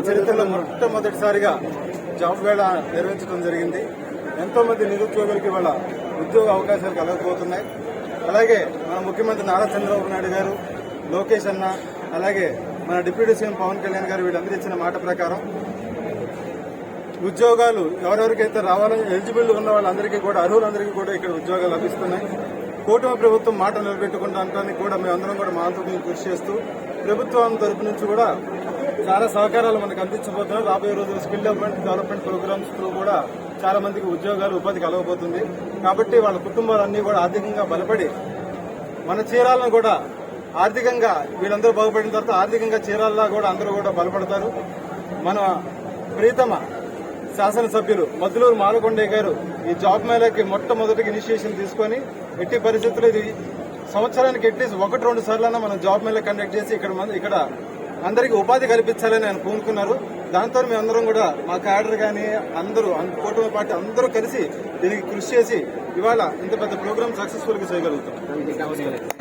చరిత్రలో మొట్టమొదటిసారిగా జాబ్ వేళ నిర్వహించడం జరిగింది. ఎంతో మంది నిరుద్యోగులకి వాళ్ళ ఉద్యోగ అవకాశాలు కలగబోతున్నాయి. అలాగే మన ముఖ్యమంత్రి నారా చంద్రబాబు నాయుడు గారు, లోకేష్ అన్న, అలాగే మన డిప్యూటీ సీఎం పవన్ కళ్యాణ్ గారు వీళ్ళందరూ ఇచ్చిన మాట ప్రకారం ఉద్యోగాలు ఎవరెవరికైతే రావాలని ఎలిజిబుల్ ఉన్న వాళ్ళందరికీ కూడా, అర్హులందరికీ కూడా ఇక్కడ ఉద్యోగాలు లభిస్తున్నాయి. కూటమి ప్రభుత్వం మాట నిలబెట్టుకుంటానికి కూడా మేమందరం కూడా మా వంతు కృషి చేస్తూ ప్రభుత్వం తరపు నుంచి కూడా చాలా సహకారాలు మనకు అందించబోతున్నారు. రాబోయే రోజుల్లో స్కిల్ డెవలప్మెంట్ ప్రోగ్రామ్స్ తో కూడా చాలా మందికి ఉద్యోగాలు, ఉపాధి కలగబోతుంది. కాబట్టి వాళ్ళ కుటుంబాలన్నీ కూడా ఆర్థికంగా బలపడి మన చీరాలను కూడా ఆర్థికంగా వీళ్ళందరూ బాగుపడిన తర్వాత ఆర్థికంగా చీరాల్లా కూడా అందరూ కూడా బలపడతారు. మన ప్రీతమ శాసనసభ్యులు మద్దులూరు మాలకొండయ్య గారు ఈ జాబ్ మేళాకి మొట్టమొదటిగా ఇనిషియేషన్ తీసుకుని ఎట్టి పరిస్థితుల్లో ఇది సంవత్సరానికి అట్లీస్ట్ 1-2 సార్లైనా మనం జాబ్ మేళా కండక్ట్ చేసి ఇక్కడ అందరికీ ఉపాధి కల్పించాలని ఆయన పూనుకున్నారు. దాంతో మేమందరం కూడా మా క్యాడర్ కానీ అందరూ కూటమి పార్టీ అందరూ కలిసి దీనికి కృషి చేసి ఇవాళ ఇంత పెద్ద ప్రోగ్రామ్ సక్సెస్ఫుల్ గా చేయగలుగుతాం.